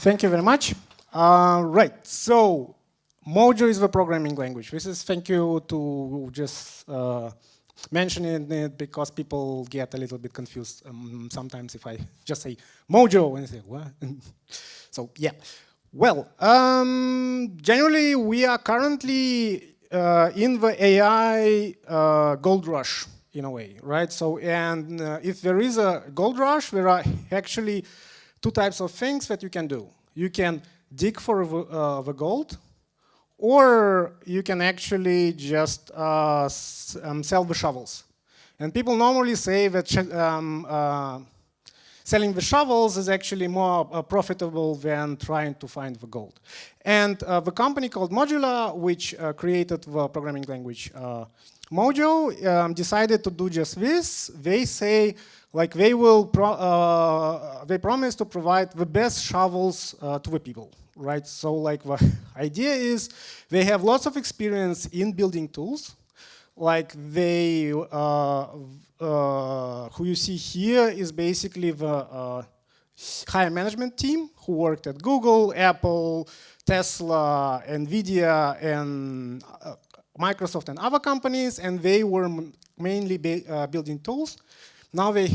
Thank you very much. Right, so Mojo is the programming language. This is thank you to just mentioning it because people get a little bit confused sometimes if I just say Mojo and they say what? So yeah. Well, generally we are currently in the AI gold rush in a way, right? So and if there is a gold rush, there are actually two types of things that you can do. You can dig for the gold, or you can actually just sell the shovels. And people normally say that selling the shovels is actually more profitable than trying to find the gold. And the company called Modular, which created the programming language Mojo, decided to do just this. They say, like, they promise to provide the best shovels to the people, right? So, like, the idea is they have lots of experience in building tools. Like they, who you see here is basically the higher management team who worked at Google, Apple, Tesla, NVIDIA, and Microsoft and other companies, and they were mainly building tools. Now they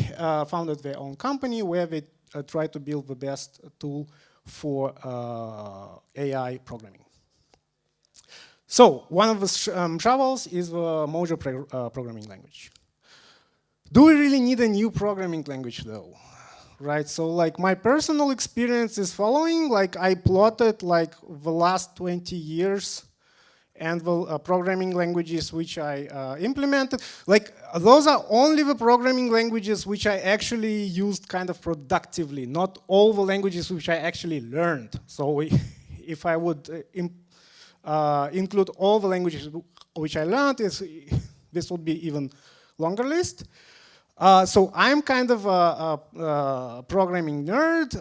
founded their own company where they try to build the best tool for AI programming. So one of the shovels is the Mojo programming language. Do we really need a new programming language though? Right, so like my personal experience is following, like I plotted like the last 20 years and the programming languages which I implemented. Like those are only the programming languages which I actually used kind of productively, not all the languages which I actually learned. So if I would include all the languages which I learned, this would be even longer list. So I'm kind of a programming nerd,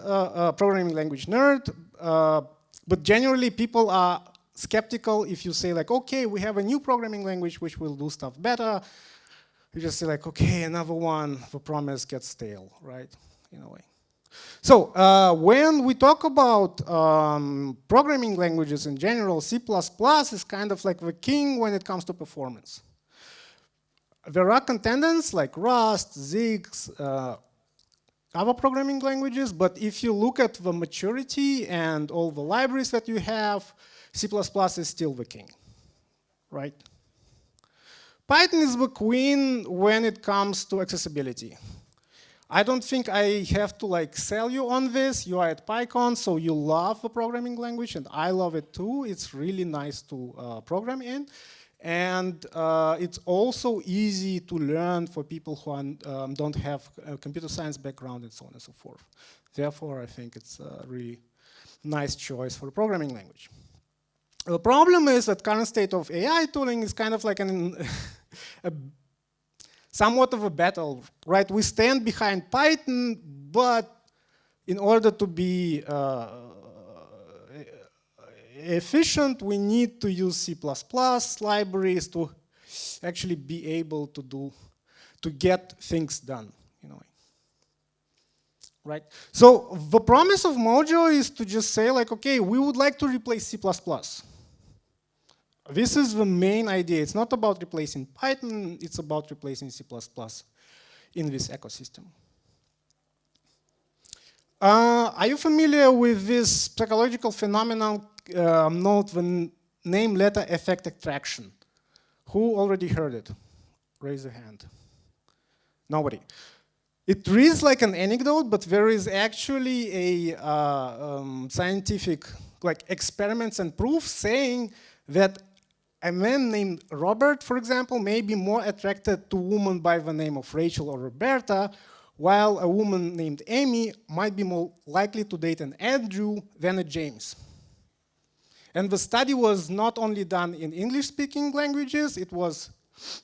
programming language nerd, but generally people are skeptical if you say like, okay, we have a new programming language which will do stuff better. You just say like, okay, another one, the promise gets stale, right, in a way. So when we talk about programming languages in general, C++ is kind of like the king when it comes to performance. There are contenders like Rust, Zix, other programming languages, but if you look at the maturity and all the libraries that you have, C++ is still the king, right? Python is the queen when it comes to accessibility. I don't think I have to like sell you on this. You are at PyCon, so you love the programming language, and I love it too. It's really nice to program in. And it's also easy to learn for people who don't have a computer science background and so on and so forth. Therefore, I think it's a really nice choice for a programming language. The problem is that current state of AI tooling is kind of like somewhat of a battle, right? We stand behind Python, but in order to be efficient, we need to use C++ libraries to actually be able to get things done, in a way. Right? So the promise of Mojo is to just say like, okay, we would like to replace C++. This is the main idea. It's not about replacing Python, it's about replacing C++ in this ecosystem. Are you familiar with this psychological phenomenon known the name letter effect attraction? Who already heard it? Raise your hand. Nobody. It reads like an anecdote, but there is actually a scientific like experiments and proof saying that a man named Robert, for example, may be more attracted to a woman by the name of Rachel or Roberta, while a woman named Amy might be more likely to date an Andrew than a James. And the study was not only done in English-speaking languages, it was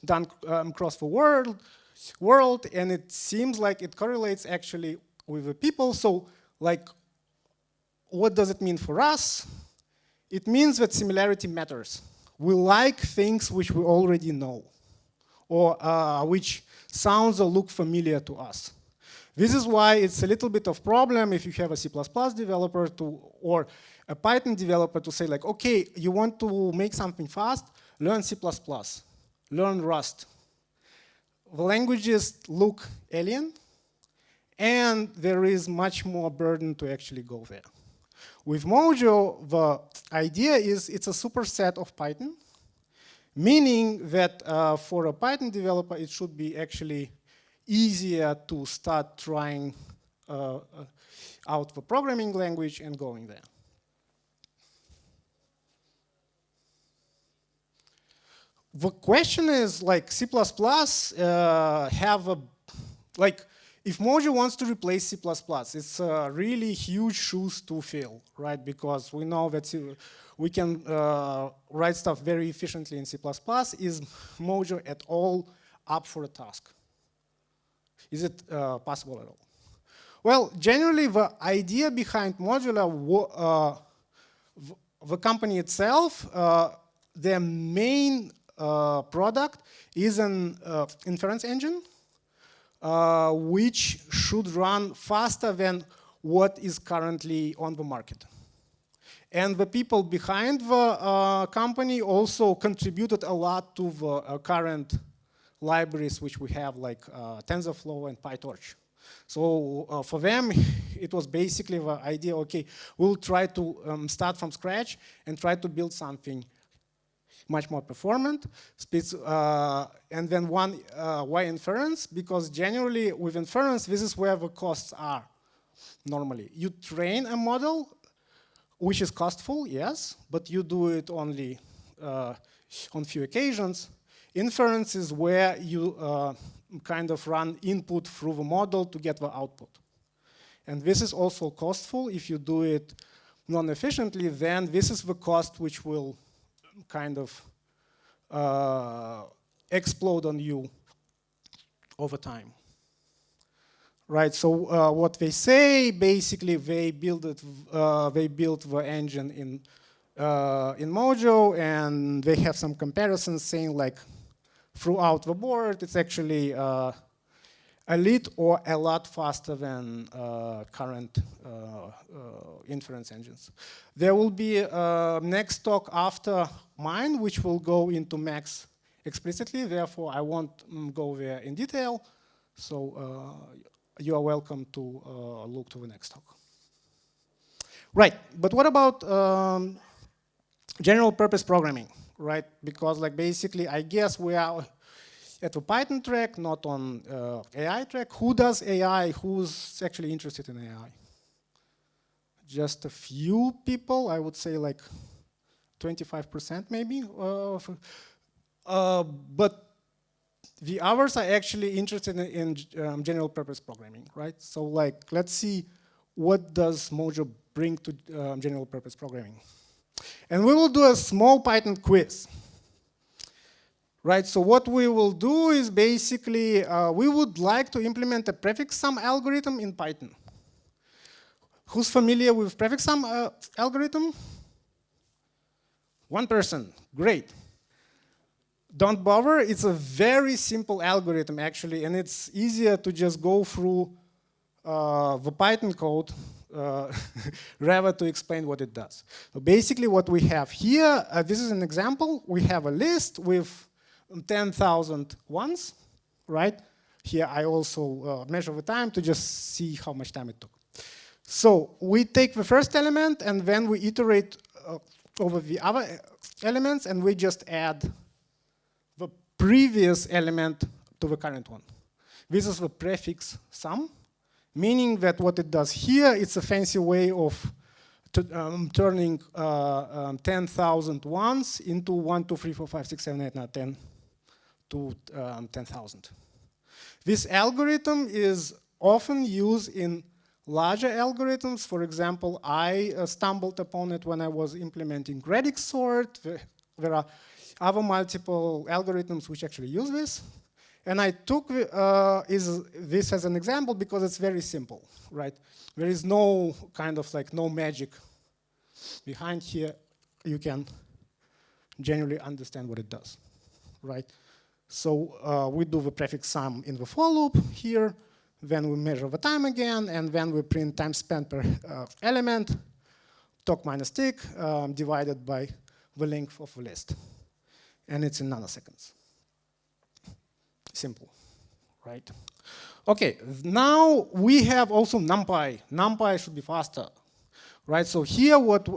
done across the world, and it seems like it correlates actually with the people. So, like, what does it mean for us? It means that similarity matters. We like things which we already know, or which sounds or look familiar to us. This is why it's a little bit of problem if you have a C++ developer or a Python developer to say like, okay, you want to make something fast, learn C++, learn Rust. The languages look alien, and there is much more burden to actually go there. With Mojo, the idea is it's a superset of Python, meaning that for a Python developer, it should be actually easier to start trying out the programming language and going there. The question is, like, C++ have a, like, if Mojo wants to replace C++, it's a really huge shoes to fill, right? Because we know that we can write stuff very efficiently in C++. Is Mojo at all up for a task? Is it possible at all? Well, generally, the idea behind Modular, the company itself, their main product is an inference engine, which should run faster than what is currently on the market. And the people behind the company also contributed a lot to the current libraries which we have, like TensorFlow and PyTorch. So for them, it was basically the idea, okay, we'll try to start from scratch and try to build something much more performant. And then why inference? Because generally with inference, this is where the costs are normally. You train a model, which is costful, yes, but you do it only on few occasions. Inference is where you kind of run input through the model to get the output. And this is also costful. If you do it non-efficiently, then this is the cost which will kind of explode on you over time. Right, so what they say, basically they built the engine in Mojo, and they have some comparisons saying like throughout the board, it's actually a little or a lot faster than current inference engines. There will be a next talk after mine, which will go into Max explicitly. Therefore, I won't go there in detail. So you are welcome to look to the next talk. Right, but what about general purpose programming, right? Because like basically, I guess we are at the Python track, not on AI track. Who does AI? Who's actually interested in AI? Just a few people, I would say like 25% maybe. But the others are actually interested in general purpose programming, right? So like, let's see what does Mojo bring to general purpose programming. And we will do a small Python quiz. Right, so what we will do is basically, we would like to implement a prefix sum algorithm in Python. Who's familiar with prefix sum algorithm? One person, great. Don't bother, it's a very simple algorithm actually, and it's easier to just go through the Python code rather to explain what it does. So basically what we have here, this is an example, we have a list with 10,000 ones, right? Here I also measure the time to just see how much time it took. So we take the first element and then we iterate over the other elements and we just add the previous element to the current one. This is the prefix sum, meaning that what it does here, it's a fancy way of turning 10,000 ones into 1, 2, 3, 4, 5, 6, 7, 8, 9, 10 to 10,000. This algorithm is often used in larger algorithms. For example, I stumbled upon it when I was implementing radix sort. There are other multiple algorithms which actually use this. And I took this as an example because it's very simple, right? There is no kind of like no magic behind here. You can generally understand what it does, right? So we do the prefix sum in the for loop here. then we measure the time again, and then we print time spent per element, toc minus tick, divided by the length of the list. And it's in nanoseconds. Simple, right? Okay, now we have also NumPy. NumPy should be faster, right? So here what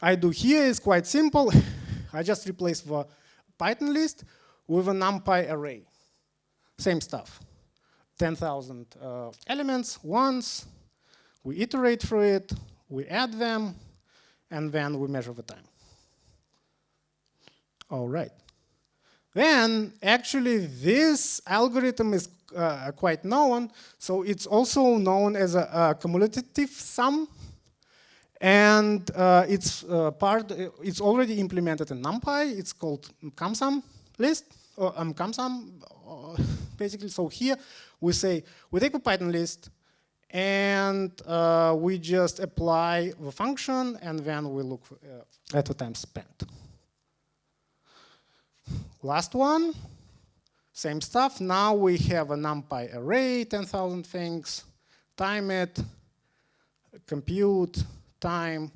I do here is quite simple. I just replace the Python list with a NumPy array. Same stuff. 10,000 elements once, we iterate through it, we add them, and then we measure the time. All right. Then, actually, this algorithm is quite known. So it's also known as a cumulative sum. And it's already implemented in NumPy. It's called CumSum list, or CumSum, basically. So here we say, we take a Python list, and we just apply the function, and then we look at the time spent. Last one, same stuff. Now we have a NumPy array, 10,000 things, time it, compute, time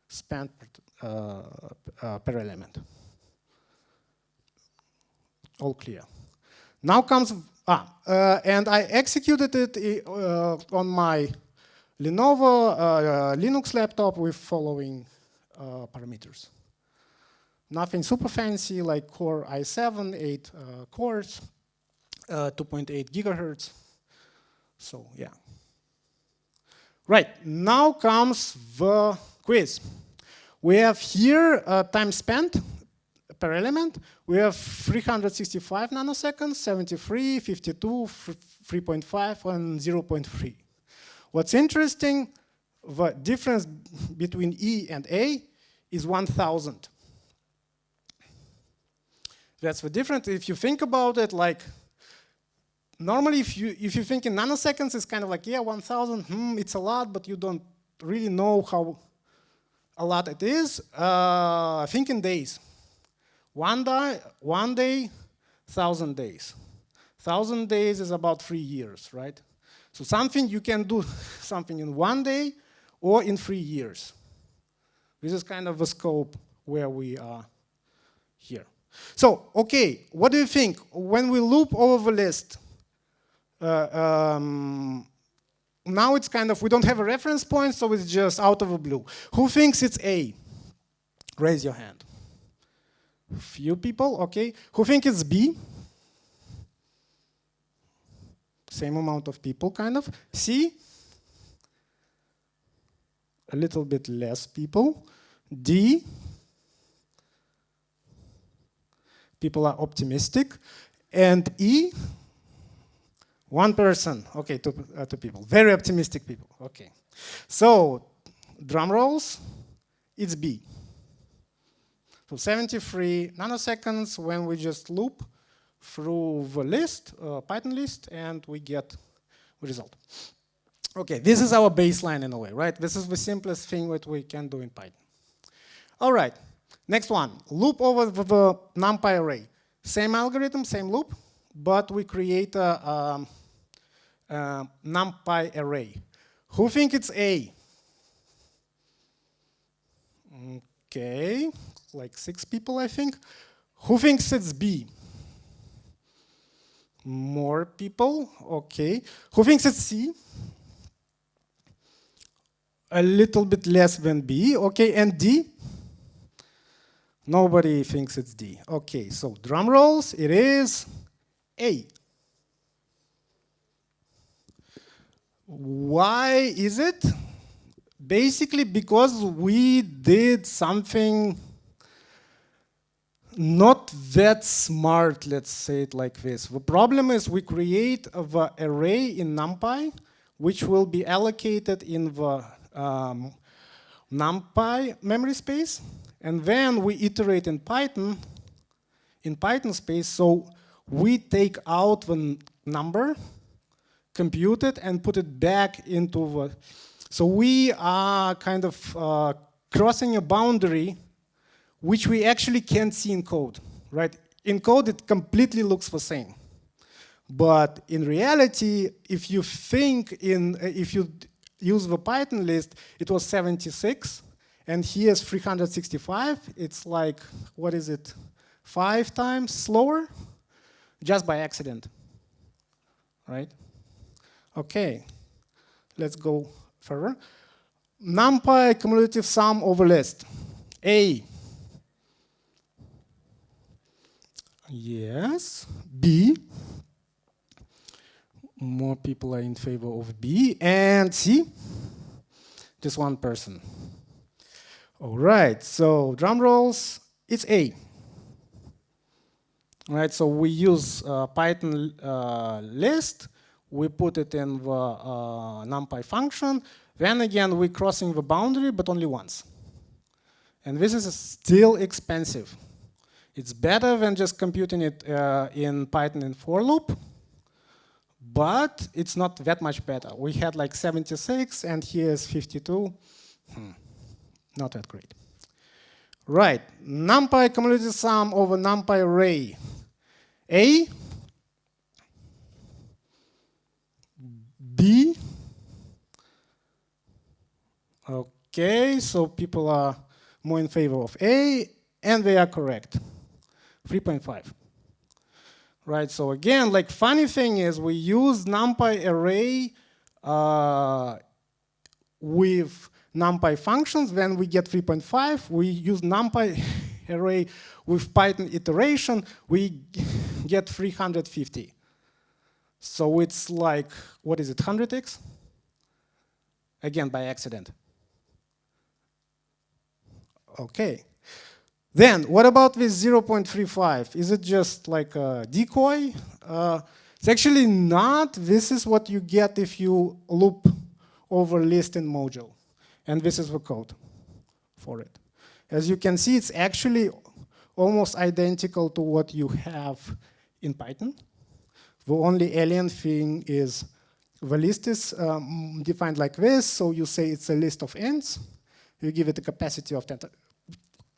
spent per element. All clear. Now comes, and I executed it on my Lenovo Linux laptop with following parameters. Nothing super fancy, like Core i7, 8 cores, 2.8 gigahertz. So, yeah. Right, now comes the quiz. We have here time spent per element. We have 365 nanoseconds, 73, 52, 3.5, and 0.3. What's interesting, the difference between E and A is 1,000. That's the difference. If you think about it, like normally, if you think in nanoseconds, it's kind of like, yeah, 1,000, it's a lot, but you don't really know how a lot it is. Think in days. One day, 1,000 days. 1,000 days is about 3 years, right? So something you can do something in 1 day or in 3 years. This is kind of the scope where we are here. So, okay, what do you think? When we loop over the list, now it's kind of, we don't have a reference point, so it's just out of the blue. Who thinks it's A? Raise your hand. Few people, okay. Who think it's B? Same amount of people, kind of. C? A little bit less people. D? People are optimistic. And E? One person. Okay, two people. Very optimistic people. Okay. So, drum rolls. It's B. So 73 nanoseconds when we just loop through the list, Python list, and we get the result. Okay, this is our baseline in a way, right? This is the simplest thing that we can do in Python. All right, next one, loop over the NumPy array. Same algorithm, same loop, but we create a NumPy array. Who think it's A? Okay, like 6 people, I think. Who thinks it's B? More people, okay. Who thinks it's C? A little bit less than B, okay. And D? Nobody thinks it's D. Okay, so drum rolls, it is A. Why is it? Basically because we did something not that smart, let's say it like this. The problem is we create the array in NumPy, which will be allocated in the NumPy memory space, and then we iterate in Python space, so we take out the number, compute it, and put it back into the, so we are kind of crossing a boundary which we actually can't see in code, right? In code, it completely looks the same. But in reality, if you think if you use the Python list, it was 76, and here's 365. It's like, what is it, 5 times slower, just by accident, right? Okay, let's go further. NumPy cumulative sum over list. A. Yes. B. More people are in favor of B. And C. Just one person. All right, so drum rolls, it's A. All right, so we use Python list, we put it in the NumPy function, then again we're crossing the boundary, but only once. And this is still expensive. It's better than just computing it in Python in for loop, but it's not that much better. We had like 76, and here's 52. Not that great. Right, NumPy cumulative sum over NumPy array. A, B. Okay, so people are more in favor of A, and they are correct. 3.5. Right, so again, like funny thing is we use NumPy array with NumPy functions, then we get 3.5. We use NumPy array with Python iteration, we get 350. So it's like, what is it, 100x? Again, by accident. Okay. Then, what about with 0.35? Is it just like a decoy? It's actually not. This is what you get if you loop over list in Mojo. And this is the code for it. As you can see, it's actually almost identical to what you have in Python. The only alien thing is the list is defined like this. So you say it's a list of ints. You give it a capacity of 10.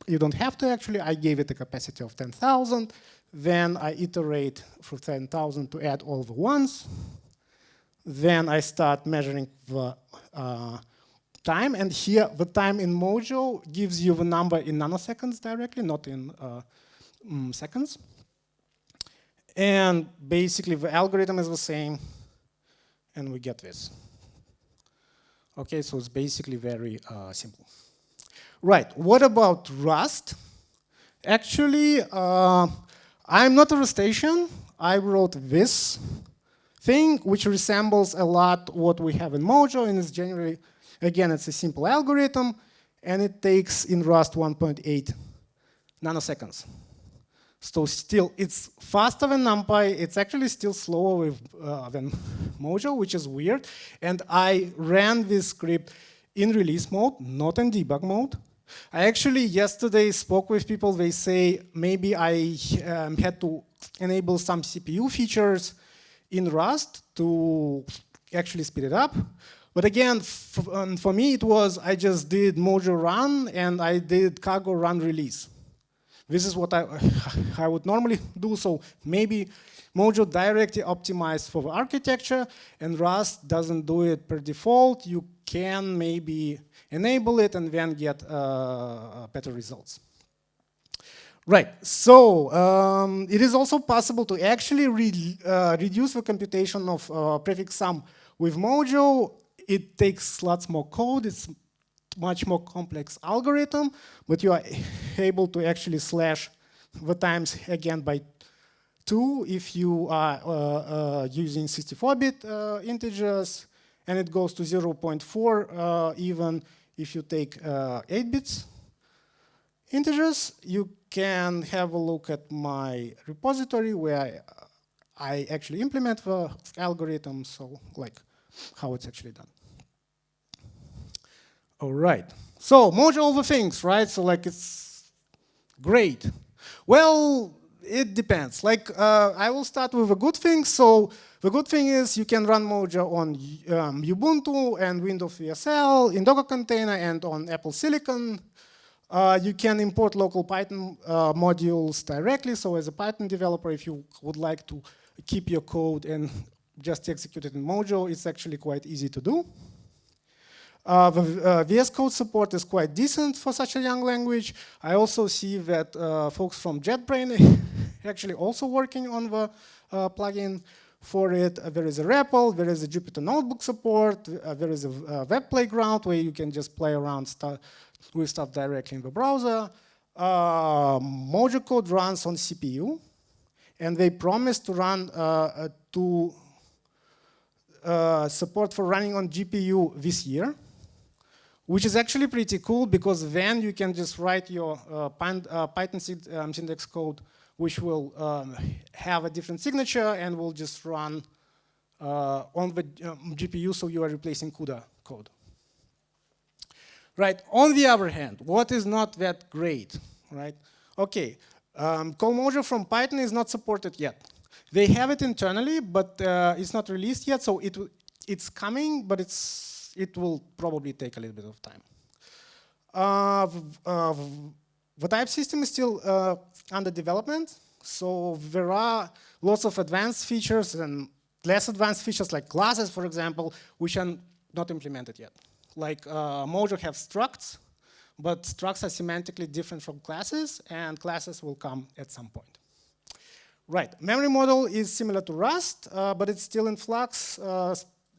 You don't have to actually. I gave it a capacity of 10,000. Then I iterate for 10,000 to add all the ones. Then I start measuring the time. And here, the time in Mojo gives you the number in nanoseconds directly, not in seconds. And basically, the algorithm is the same. And we get this. OK, so it's basically very simple. Right, what about Rust? Actually, I'm not a Rustacean. I wrote this thing, which resembles a lot what we have in Mojo, and it's generally, again, it's a simple algorithm, and it takes in Rust 1.8 nanoseconds. So still, it's faster than NumPy. It's actually still slower than Mojo, which is weird. And I ran this script in release mode, not in debug mode. I actually yesterday spoke with people. They say maybe I had to enable some CPU features in Rust to actually speed it up. But again, for me, it was I just did Mojo run and I did cargo run release. This is what I would normally do. So maybe Mojo directly optimized for the architecture, and Rust doesn't do it per default. You can maybe enable it and then get better results. Right, so it is also possible to actually reduce the computation of prefix sum with Mojo. It takes lots more code. It's much more complex algorithm, but you are able to actually slash the times again by 2 if you are using 64-bit integers, and it goes to 0.4 even if you take 8 bits integers. You can have a look at my repository where I actually implement the algorithm, so like how it's actually done. All right, so Mojo all the things, right? So like it's great. Well, it depends. Like I will start with the good things. So the good thing is you can run Mojo on Ubuntu and Windows VSL, in Docker container, and on Apple Silicon. You can import local Python modules directly. So as a Python developer, if you would like to keep your code and just execute it in Mojo, it's actually quite easy to do. The VS Code support is quite decent for such a young language. I also see that folks from JetBrains actually also working on the plugin for it. There is a REPL, there is a Jupyter Notebook support, there is a web playground where you can just play around with stuff directly in the browser. Mojo code runs on CPU, and they promise to run support for running on GPU this year, which is actually pretty cool because then you can just write your Python syntax code, which will have a different signature and will just run on the GPU, so you are replacing CUDA code. Right, on the other hand, what is not that great, right? Okay, call Mojo from Python is not supported yet. They have it internally, but it's not released yet, so it's coming, but it will probably take a little bit of time. The type system is still under development, so there are lots of advanced features and less advanced features like classes, for example, which are not implemented yet. Like Mojo have structs, but structs are semantically different from classes, and classes will come at some point. Right, memory model is similar to Rust, but it's still in flux,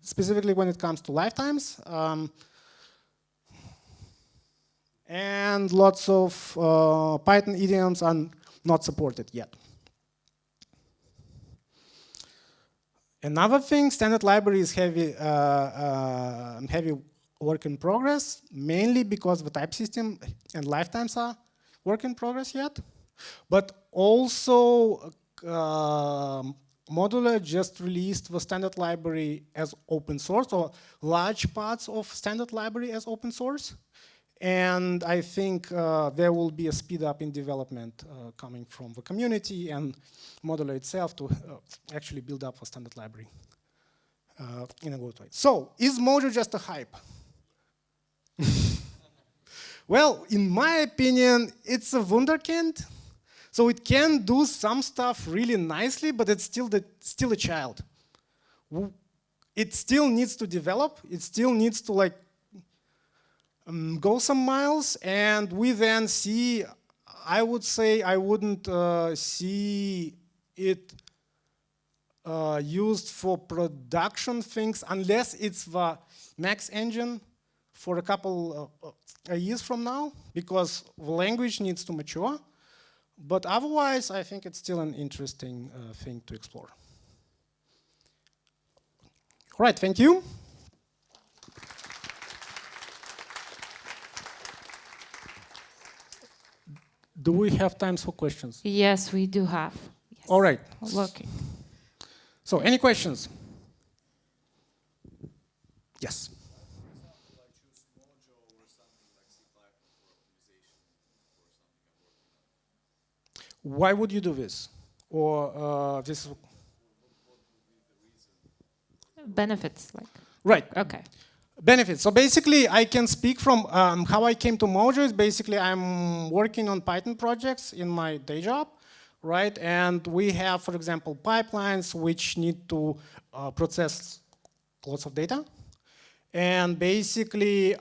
specifically when it comes to lifetimes. And lots of Python idioms are not supported yet. Another thing, standard library is heavy work in progress, mainly because the type system and lifetimes are work in progress yet. But also, Modular just released the standard library as open source, or large parts of standard library as open source. And I think there will be a speed up in development coming from the community and Modular itself to actually build up a standard library in a good way. So, is Mojo just a hype? Well, in my opinion, it's a wunderkind. So it can do some stuff really nicely, but it's still a child. It still needs to develop. It still needs to like go some miles, and we then see. I would say I wouldn't see it used for production things unless it's the Max engine for a couple years from now, because the language needs to mature. But otherwise, I think it's still an interesting thing to explore. All right, thank you. Do we have time for questions? Yes, we do have. Yes. All right. Working. So, any questions? Yes. Why would you do this? Or this? Benefits, like. Right. Okay. Benefits. So basically, I can speak from how I came to Mojo. Is basically I'm working on Python projects in my day job, right? And we have, for example, pipelines which need to process lots of data. And basically,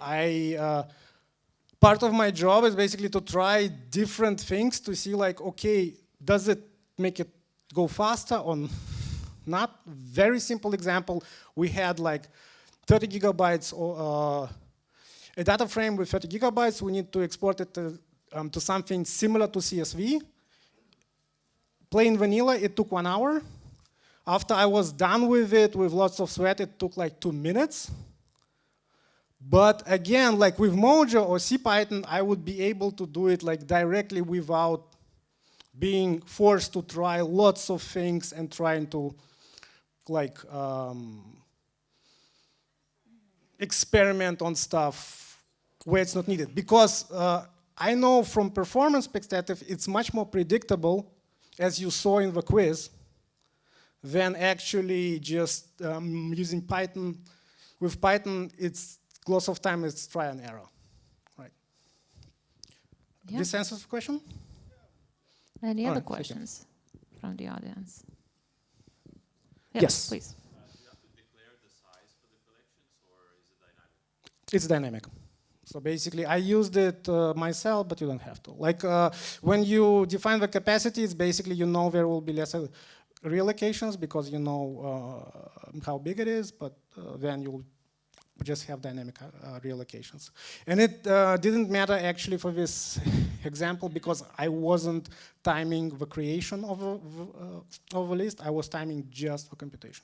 part of my job is basically to try different things to see, like, okay, does it make it go faster or not? Very simple example, we had like 30 gigabytes or a data frame with 30 gigabytes. We need to export it to something similar to CSV. Plain vanilla, it took 1 hour. After I was done with it, with lots of sweat, it took like 2 minutes. But again, like with Mojo or CPython, I would be able to do it like directly without being forced to try lots of things and trying to like experiment on stuff where it's not needed. Because I know from performance perspective, it's much more predictable, as you saw in the quiz, than actually just using Python. With Python, it's lots of time it's try and error, right? Yeah. This answers the question? Any other questions from the audience? Yes. Please. You have to declare the size for the collections, or is it dynamic? It's dynamic. So basically, I used it myself, but you don't have to. Like when you define the capacity, it's basically you know there will be less reallocations because you know how big it is, but then you'll just have dynamic reallocations. And it didn't matter actually for this example because I wasn't timing the creation of a list. I was timing just for computation.